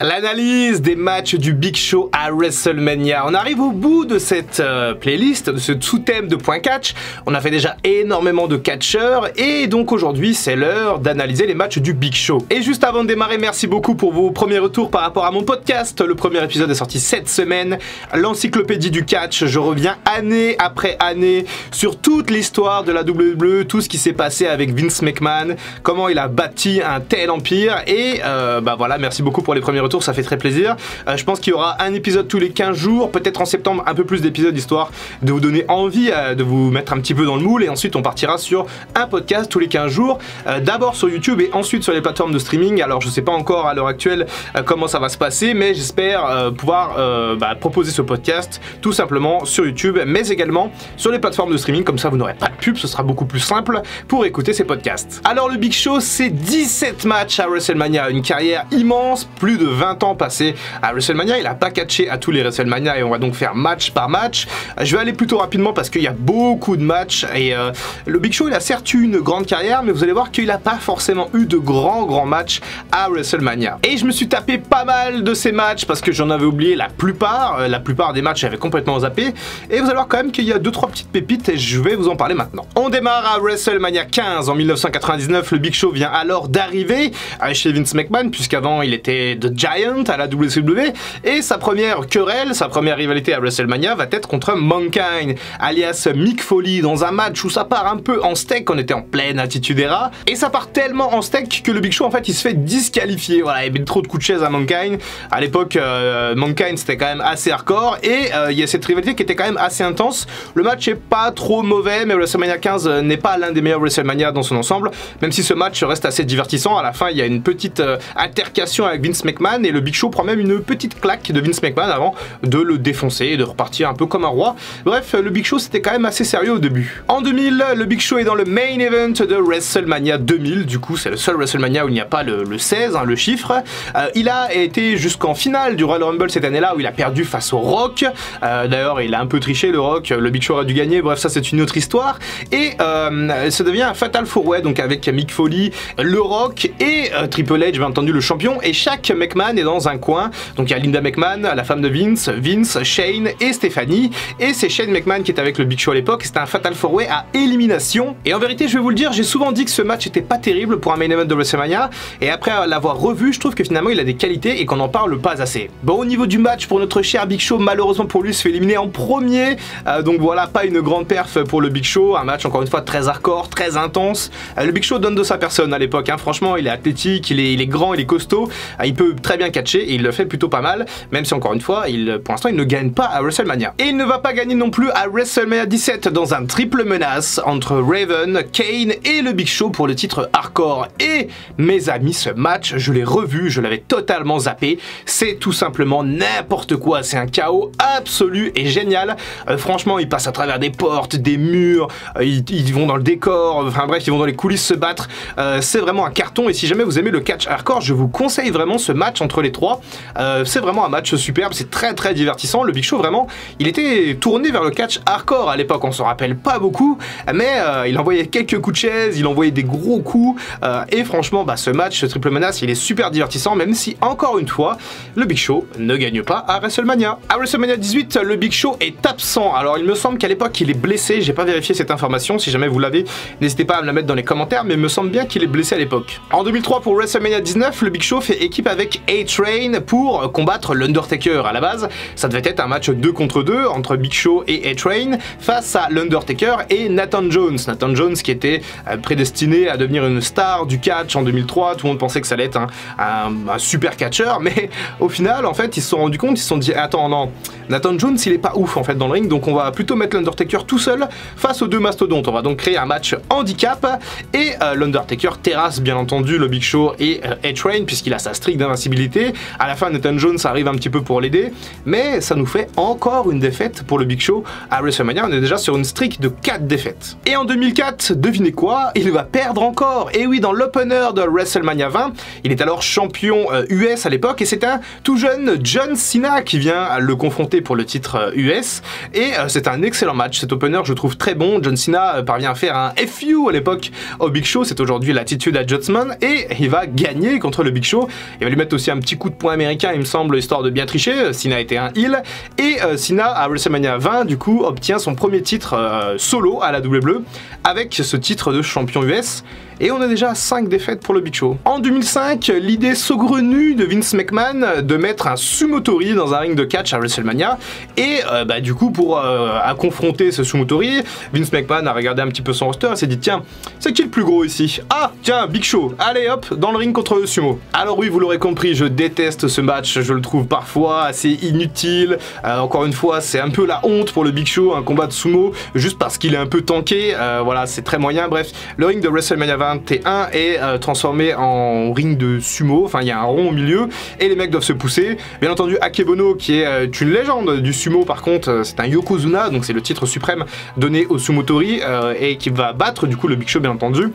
L'analyse des matchs du Big Show à WrestleMania. On arrive au bout de cette playlist, de ce sous-thème de Point Catch. On a fait déjà énormément de catcheurs et donc aujourd'hui c'est l'heure d'analyser les matchs du Big Show. Et juste avant de démarrer, merci beaucoup pour vos premiers retours par rapport à mon podcast. Le premier épisode est sorti cette semaine, l'encyclopédie du catch. Je reviens année après année sur toute l'histoire de la WWE, tout ce qui s'est passé avec Vince McMahon, comment il a bâti un tel empire et voilà, merci beaucoup pour les premiers retours. Ça fait très plaisir. Je pense qu'il y aura un épisode tous les 15 jours, peut-être en septembre un peu plus d'épisodes, histoire de vous donner envie de vous mettre un petit peu dans le moule, et ensuite on partira sur un podcast tous les 15 jours, d'abord sur YouTube et ensuite sur les plateformes de streaming. Alors je sais pas encore à l'heure actuelle comment ça va se passer, mais j'espère pouvoir proposer ce podcast tout simplement sur YouTube, mais également sur les plateformes de streaming, comme ça vous n'aurez pas de pub, ce sera beaucoup plus simple pour écouter ces podcasts. Alors le Big Show, c'est 17 matchs à WrestleMania, une carrière immense, plus de 20 ans passés à WrestleMania. Il a pas catché à tous les WrestleMania et on va donc faire match par match. Je vais aller plutôt rapidement parce qu'il y a beaucoup de matchs et le Big Show, il a certes eu une grande carrière, mais vous allez voir qu'il n'a pas forcément eu de grands matchs à WrestleMania. Et je me suis tapé pas mal de ces matchs parce que j'en avais oublié la plupart des matchs j'avais complètement zappé, et vous allez voir quand même qu'il y a 2-3 petites pépites et je vais vous en parler maintenant. On démarre à WrestleMania 15 en 1999. Le Big Show vient alors d'arriver chez Vince McMahon, puisqu'avant il était The Giant à la WWE, et sa première querelle, sa première rivalité à WrestleMania va être contre Mankind, alias Mick Foley, dans un match où ça part un peu en steak. On était en pleine Attitude Era, et ça part tellement en steak que le Big Show en fait il se fait disqualifier. Voilà, il y avait trop de coups de chaise à Mankind. À l'époque, Mankind c'était quand même assez hardcore, et il y a cette rivalité qui était quand même assez intense. Le match est pas trop mauvais, mais WrestleMania 15 n'est pas l'un des meilleurs WrestleMania dans son ensemble, même si ce match reste assez divertissant. À la fin, il y a une petite altercation avec Vince McMahon, et le Big Show prend même une petite claque de Vince McMahon avant de le défoncer et de repartir un peu comme un roi. Bref, le Big Show c'était quand même assez sérieux au début. En 2000, le Big Show est dans le main event de WrestleMania 2000, du coup c'est le seul WrestleMania où il n'y a pas le 16, le chiffre. Il a été jusqu'en finale du Royal Rumble cette année-là, où il a perdu face au Rock. D'ailleurs, il a un peu triché, le Rock, le Big Show aurait dû gagner, bref ça c'est une autre histoire. Et ça devient un Fatal 4-Way, donc avec Mick Foley, le Rock et Triple H, bien entendu le champion, et chaque McMahon est dans un coin. Donc il y a Linda McMahon, la femme de Vince, Shane et Stephanie, et c'est Shane McMahon qui était avec le Big Show à l'époque. C'était un Fatal 4-Way à élimination, et en vérité je vais vous le dire, j'ai souvent dit que ce match était pas terrible pour un main event de WrestleMania, et après l'avoir revu, je trouve que finalement il a des qualités et qu'on n'en parle pas assez. Bon, au niveau du match, pour notre cher Big Show, malheureusement pour lui, se fait éliminer en premier, donc voilà, pas une grande perf pour le Big Show. Un match encore une fois très hardcore, très intense. Le Big Show donne de sa personne à l'époque, franchement il est athlétique, il est grand, il est costaud, il peut très bien catcher et il le fait plutôt pas mal, même si encore une fois pour l'instant il ne gagne pas à WrestleMania. Et il ne va pas gagner non plus à WrestleMania 17 dans un triple menace entre Raven, Kane et le Big Show pour le titre hardcore. Et mes amis, ce match je l'ai revu, je l'avais totalement zappé, c'est tout simplement n'importe quoi, c'est un chaos absolu et génial. Franchement ils passent à travers des portes, des murs, ils vont dans le décor, enfin bref ils vont dans les coulisses se battre, c'est vraiment un carton. Et si jamais vous aimez le catch hardcore, je vous conseille vraiment ce match entre les trois. C'est vraiment un match superbe, c'est très divertissant. Le Big Show vraiment, il était tourné vers le catch hardcore à l'époque, on s'en rappelle pas beaucoup, mais il envoyait quelques coups de chaise, il envoyait des gros coups, et franchement ce match, ce triple menace, il est super divertissant, même si encore une fois le Big Show ne gagne pas à WrestleMania. À WrestleMania 18, le Big Show est absent. Alors il me semble qu'à l'époque il est blessé, j'ai pas vérifié cette information, si jamais vous l'avez, n'hésitez pas à me la mettre dans les commentaires, mais il me semble bien qu'il est blessé à l'époque. En 2003, pour WrestleMania 19, le Big Show fait équipe avec A-Train pour combattre l'Undertaker. À la base, ça devait être un match 2 contre 2 entre Big Show et A-Train face à l'Undertaker et Nathan Jones. Nathan Jones qui était prédestiné à devenir une star du catch en 2003, tout le monde pensait que ça allait être un super catcheur, mais au final en fait ils se sont rendus compte, ils se sont dit attends non, Nathan Jones il est pas ouf en fait dans le ring, donc on va plutôt mettre l'Undertaker tout seul face aux deux mastodontes. On va donc créer un match handicap, et l'Undertaker terrasse bien entendu le Big Show et A-Train puisqu'il a sa streak d'invincibilité. À la fin Nathan Jones arrive un petit peu pour l'aider, mais ça nous fait encore une défaite pour le Big Show à WrestleMania. On est déjà sur une streak de 4 défaites. Et en 2004, devinez quoi, il va perdre encore. Et oui, dans l'opener de WrestleMania 20, il est alors champion US à l'époque, et c'est un tout jeune John Cena qui vient le confronter pour le titre US, et c'est un excellent match. Cet opener je trouve très bon. John Cena parvient à faire un FU à l'époque au Big Show, c'est aujourd'hui l'Attitude Adjustment, et il va gagner contre le Big Show. Il va lui mettre aussi un petit coup de poing américain, il me semble, histoire de bien tricher. Cena était un heel. Et Cena, à WrestleMania 20, du coup, obtient son premier titre solo à la WWE avec ce titre de champion US. Et on a déjà 5 défaites pour le Big Show. En 2005, l'idée saugrenue de Vince McMahon de mettre un sumotori dans un ring de catch à WrestleMania. Et du coup, pour confronter ce sumotori, Vince McMahon a regardé un petit peu son roster et s'est dit tiens, c'est qui le plus gros ici? Ah, tiens, Big Show, allez hop, dans le ring contre le sumo. Alors oui, vous l'aurez compris, je déteste ce match, je le trouve parfois assez inutile. Encore une fois, c'est un peu la honte pour le Big Show, un combat de sumo, juste parce qu'il est un peu tanké. Voilà, c'est très moyen. Bref, le ring de WrestleMania 21 est transformé en ring de sumo, enfin il y a un rond au milieu et les mecs doivent se pousser. Bien entendu, Akebono, qui est une légende du sumo, par contre, c'est un Yokozuna, donc c'est le titre suprême donné au sumotori et qui va battre du coup le Big Show, bien entendu.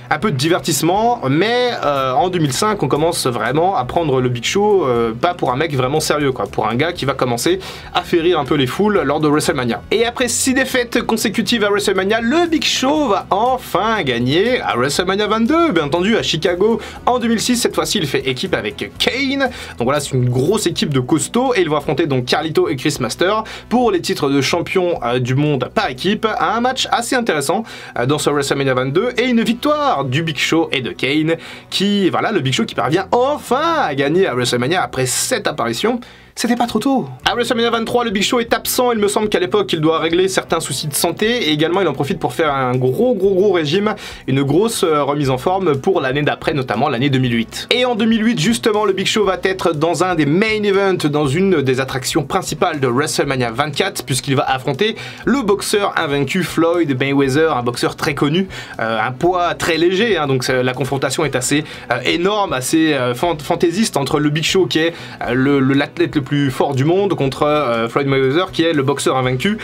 Un peu de divertissement, mais en 2005, on commence vraiment à prendre le Big Show, pas pour un mec vraiment sérieux, quoi, pour un gars qui va commencer à faire rire un peu les foules lors de WrestleMania. Et après 6 défaites consécutives à WrestleMania, le Big Show va enfin gagner à WrestleMania 22, bien entendu, à Chicago. En 2006, cette fois-ci, il fait équipe avec Kane. Donc voilà, c'est une grosse équipe de costauds, et il va affronter donc Carlito et Chris Master pour les titres de champion du monde par équipe, à un match assez intéressant dans ce WrestleMania 22, et une victoire du Big Show et de Kane, voilà, le Big Show qui parvient enfin à gagner à WrestleMania après 7 apparitions. C'était pas trop tôt. À WrestleMania 23, le Big Show est absent. Il me semble qu'à l'époque, il doit régler certains soucis de santé et également il en profite pour faire un gros régime, une grosse remise en forme pour l'année d'après, notamment l'année 2008. Et en 2008, justement, le Big Show va être dans un des main events, dans une des attractions principales de WrestleMania 24, puisqu'il va affronter le boxeur invaincu Floyd Mayweather, un boxeur très connu, un poids très léger, hein, donc la confrontation est assez énorme, assez fantaisiste entre le Big Show qui est l'athlète le plus fort du monde contre Floyd Mayweather qui est le boxeur invaincu,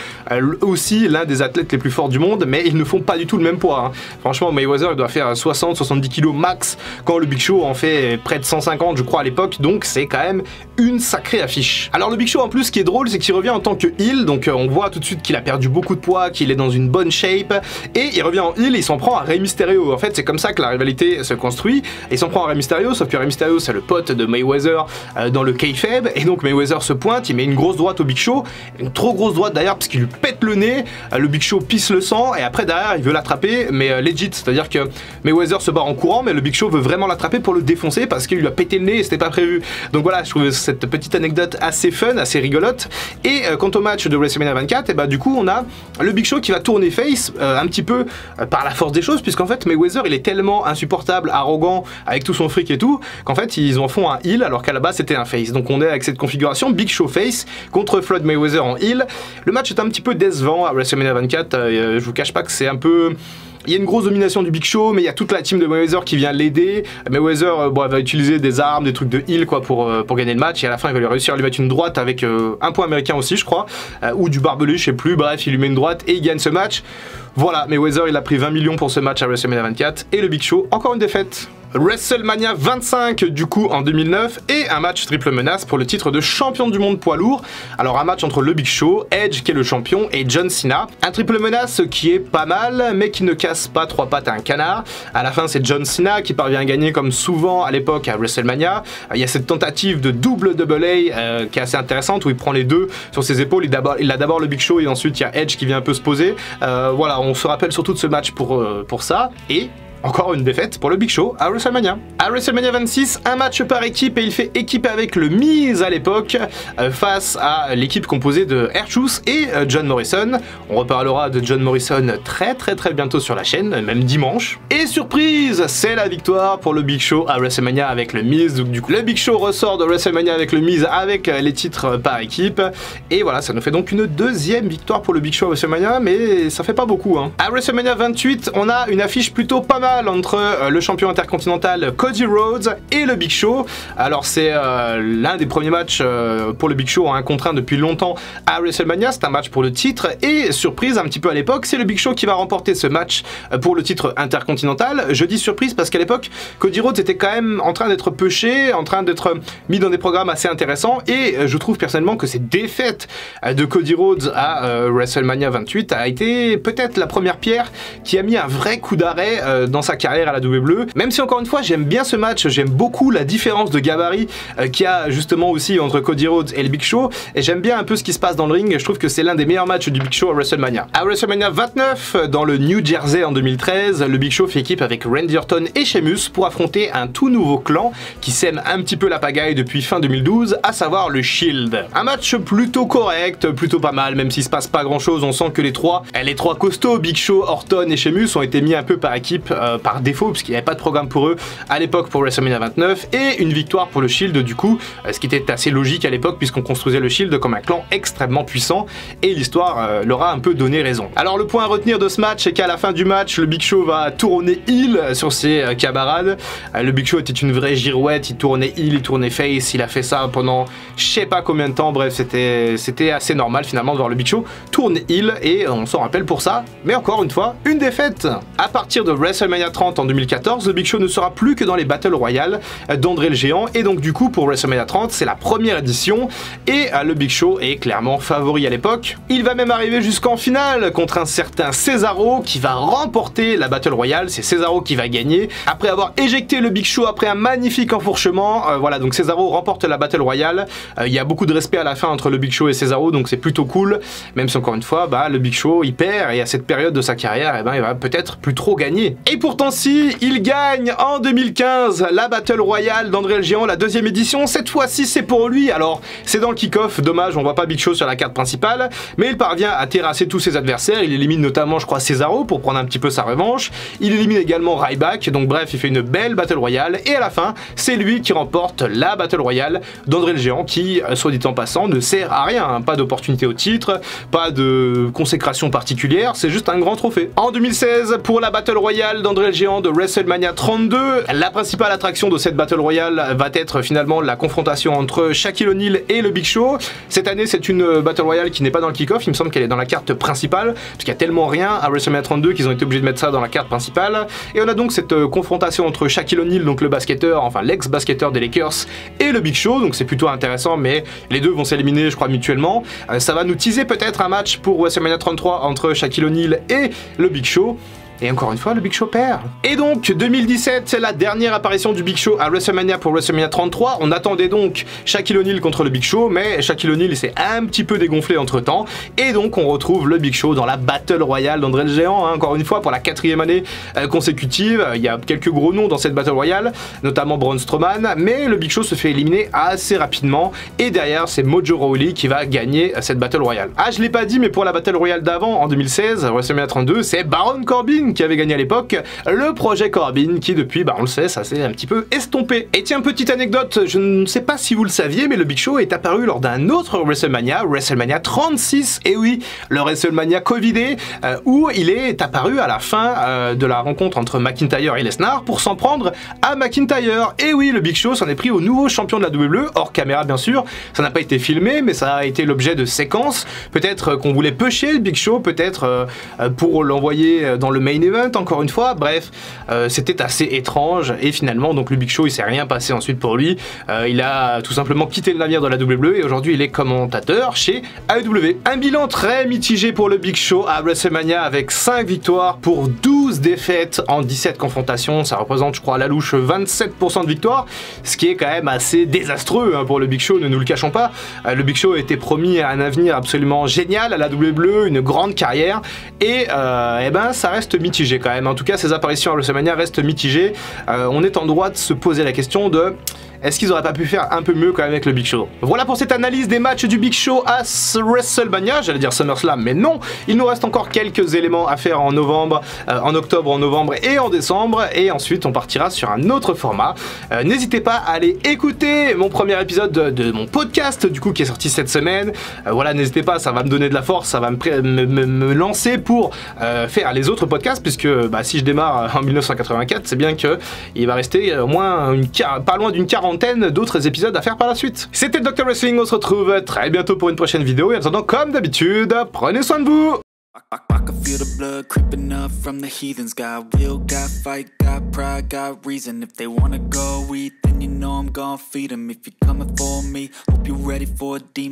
aussi l'un des athlètes les plus forts du monde, mais ils ne font pas du tout le même poids, hein. Franchement, Mayweather il doit faire 60-70 kg max quand le Big Show en fait près de 150 je crois à l'époque, donc c'est quand même une sacrée affiche. Alors le Big Show en plus, ce qui est drôle, c'est qu'il revient en tant que heel, donc on voit tout de suite qu'il a perdu beaucoup de poids, qu'il est dans une bonne shape, et il revient en heel et il s'en prend à Rey Mysterio. En fait, c'est comme ça que la rivalité se construit, et il s'en prend à Rey Mysterio, sauf que Rey Mysterio c'est le pote de Mayweather dans le kayfabe, et donc Mayweather se pointe, il met une grosse droite au Big Show, une trop grosse droite d'ailleurs parce qu'il lui pète le nez, le Big Show pisse le sang, et après derrière il veut l'attraper, mais legit, c'est-à-dire que Mayweather se barre en courant, mais le Big Show veut vraiment l'attraper pour le défoncer parce qu'il lui a pété le nez et c'était pas prévu. Donc voilà, je trouve cette petite anecdote assez fun, assez rigolote. Et quant au match de WrestleMania 24, et bah du coup on a le Big Show qui va tourner face un petit peu par la force des choses, puisqu'en fait Mayweather il est tellement insupportable, arrogant, avec tout son fric et tout, qu'en fait ils en font un heel alors qu'à la base c'était un face. Donc on est avec cette configuration Big Show face contre Floyd Mayweather en heel. Le match est un petit peu décevant à WrestleMania 24, je vous cache pas que c'est un peu... Il y a une grosse domination du Big Show, mais il y a toute la team de Mayweather qui vient l'aider. Mayweather va utiliser des armes, des trucs de heal quoi, pour gagner le match, et à la fin il va réussir à lui mettre une droite avec un point américain aussi je crois, ou du barbelé, je sais plus, bref il lui met une droite et il gagne ce match. Voilà, Mayweather il a pris 20 millions pour ce match à WrestleMania 24, et le Big Show encore une défaite. WrestleMania 25 du coup en 2009, et un match triple menace pour le titre de champion du monde poids lourd. Alors un match entre le Big Show, Edge qui est le champion, et John Cena. Un triple menace qui est pas mal, mais qui ne casse pas 3 pattes à un canard. À la fin c'est John Cena qui parvient à gagner comme souvent à l'époque à WrestleMania. Il y a cette tentative de double double A qui est assez intéressante, où il prend les deux sur ses épaules, il a d'abord le Big Show et ensuite il y a Edge qui vient un peu se poser. Voilà, on se rappelle surtout de ce match pour ça, et... encore une défaite pour le Big Show à WrestleMania. À WrestleMania 26, un match par équipe, et il fait équipe avec le Miz à l'époque, face à l'équipe composée de R-Truth et John Morrison. On reparlera de John Morrison très bientôt sur la chaîne, même dimanche. Et surprise, c'est la victoire pour le Big Show à WrestleMania avec le Miz. Donc du coup, le Big Show ressort de WrestleMania avec le Miz avec les titres par équipe. Et voilà, ça nous fait donc une deuxième victoire pour le Big Show à WrestleMania, mais ça fait pas beaucoup, hein. À WrestleMania 28, on a une affiche plutôt pas mal entre le champion intercontinental Cody Rhodes et le Big Show. Alors c'est l'un des premiers matchs pour le Big Show en 1 contre 1 depuis longtemps à WrestleMania. C'est un match pour le titre, et surprise un petit peu à l'époque, c'est le Big Show qui va remporter ce match pour le titre intercontinental. Je dis surprise parce qu'à l'époque Cody Rhodes était quand même en train d'être pêché, en train d'être mis dans des programmes assez intéressants, et je trouve personnellement que cette défaite de Cody Rhodes à WrestleMania 28 a été peut-être la première pierre qui a mis un vrai coup d'arrêt dans dans sa carrière à la WWE. Même si encore une fois j'aime bien ce match, j'aime beaucoup la différence de gabarit qu'il y a justement aussi entre Cody Rhodes et le Big Show, et j'aime bien un peu ce qui se passe dans le ring. Je trouve que c'est l'un des meilleurs matchs du Big Show à WrestleMania. À WrestleMania 29, dans le New Jersey en 2013, le Big Show fait équipe avec Randy Orton et Sheamus pour affronter un tout nouveau clan qui sème un petit peu la pagaille depuis fin 2012, à savoir le Shield. Un match plutôt correct, plutôt pas mal, même s'il se passe pas grand chose. On sent que les trois costauds, Big Show, Orton et Sheamus, ont été mis un peu par équipe par défaut, parce qu'il n'y avait pas de programme pour eux à l'époque pour WrestleMania 29, et une victoire pour le Shield du coup, ce qui était assez logique à l'époque puisqu'on construisait le Shield comme un clan extrêmement puissant, et l'histoire leur a un peu donné raison. Alors le point à retenir de ce match, c'est qu'à la fin du match, le Big Show va tourner heel sur ses camarades. Le Big Show était une vraie girouette, il tournait heel, il tournait face, il a fait ça pendant je sais pas combien de temps, bref c'était assez normal finalement de voir le Big Show tourner heel, et on s'en rappelle pour ça, mais encore une fois, une défaite. À partir de WrestleMania 30 en 2014, le Big Show ne sera plus que dans les Battle Royale d'André le Géant, et donc du coup pour WrestleMania 30 c'est la première édition, et le Big Show est clairement favori à l'époque. Il va même arriver jusqu'en finale contre un certain Cesaro qui va remporter la Battle Royale. C'est Cesaro qui va gagner après avoir éjecté le Big Show après un magnifique enfourchement. Voilà, donc Cesaro remporte la Battle Royale. Il y a beaucoup de respect à la fin entre le Big Show et Cesaro, donc c'est plutôt cool, même si encore une fois le Big Show il perd, et à cette période de sa carrière il va peut-être plus trop gagner. Et pourtant si, il gagne en 2015 la Battle Royale d'André le Géant, la deuxième édition. Cette fois-ci c'est pour lui. Alors c'est dans le kick-off, dommage on voit pas Big Show sur la carte principale, mais il parvient à terrasser tous ses adversaires. Il élimine notamment je crois Cesaro pour prendre un petit peu sa revanche, il élimine également Ryback, donc bref il fait une belle Battle Royale, et à la fin c'est lui qui remporte la Battle Royale d'André le Géant qui, soit dit en passant, ne sert à rien, pas d'opportunité au titre, pas de consécration particulière, c'est juste un grand trophée. En 2016, pour la Battle Royale d'André le Géant de WrestleMania 32, la principale attraction de cette Battle Royale va être finalement la confrontation entre Shaquille O'Neal et le Big Show. Cette année c'est une Battle Royale qui n'est pas dans le kick-off, il me semble qu'elle est dans la carte principale, parce qu'il y a tellement rien à WrestleMania 32 qu'ils ont été obligés de mettre ça dans la carte principale. Et on a donc cette confrontation entre Shaquille O'Neal, donc le basketteur, enfin l'ex-basketteur des Lakers, et le Big Show, donc c'est plutôt intéressant, mais les deux vont s'éliminer je crois mutuellement. Ça va nous teaser peut-être un match pour WrestleMania 33 entre Shaquille O'Neal et le Big Show. Et encore une fois, le Big Show perd. Et donc, 2017, c'est la dernière apparition du Big Show à WrestleMania pour WrestleMania 33. On attendait donc Shaquille O'Neal contre le Big Show, mais Shaquille O'Neal s'est un petit peu dégonflé entre temps. Et donc, on retrouve le Big Show dans la Battle Royale d'André le Géant, encore une fois, pour la 4e année consécutive. Il y a quelques gros noms dans cette Battle Royale, notamment Braun Strowman, mais le Big Show se fait éliminer assez rapidement. Et derrière, c'est Mojo Rawley qui va gagner cette Battle Royale. Ah, je l'ai pas dit, mais pour la Battle Royale d'avant, en 2016, WrestleMania 32, c'est Baron Corbin qui avait gagné à l'époque, le projet Corbin, qui depuis, on le sait, ça s'est un petit peu estompé. Et tiens, petite anecdote, je ne sais pas si vous le saviez, mais le Big Show est apparu lors d'un autre WrestleMania, WrestleMania 36, et oui, le WrestleMania Covidé, où il est apparu à la fin de la rencontre entre McIntyre et Lesnar pour s'en prendre à McIntyre. Et oui, le Big Show s'en est pris au nouveau champion de la WWE, hors caméra bien sûr, ça n'a pas été filmé, mais ça a été l'objet de séquences. Peut-être qu'on voulait pusher le Big Show, peut-être pour l'envoyer dans le main event, encore une fois, bref, c'était assez étrange, et finalement, donc le Big Show, il s'est rien passé ensuite pour lui, il a tout simplement quitté le navire de la WWE, et aujourd'hui il est commentateur chez AEW. Un bilan très mitigé pour le Big Show à WrestleMania, avec 5 victoires pour 12 défaites en 17 confrontations, ça représente, je crois, à la louche 27% de victoires, ce qui est quand même assez désastreux pour le Big Show, ne nous le cachons pas. Le Big Show était promis à un avenir absolument génial à la WWE, une grande carrière, et ça reste mitigé quand même. En tout cas, ces apparitions à WrestleMania restent mitigées. On est en droit de se poser la question de est-ce qu'ils auraient pas pu faire un peu mieux quand même avec le Big Show? Voilà pour cette analyse des matchs du Big Show à WrestleMania, j'allais dire SummerSlam, mais non, il nous reste encore quelques éléments à faire en novembre, en octobre, en novembre et en décembre, et ensuite on partira sur un autre format. N'hésitez pas à aller écouter mon premier épisode de mon podcast, du coup, qui est sorti cette semaine. Voilà, n'hésitez pas, ça va me donner de la force, ça va me lancer pour faire les autres podcasts, puisque si je démarre en 1984, c'est bien que il va rester au moins pas loin d'une quarantaine d'autres épisodes à faire par la suite. C'était Dr Wrestling, on se retrouve très bientôt pour une prochaine vidéo, et en attendant, comme d'habitude, prenez soin de vous. I can feel the blood creeping up from the heathens. Got will, got fight, got pride, got reason. If they wanna go eat, then you know I'm gon' feed them. If you're coming for me, hope you're ready for a demon.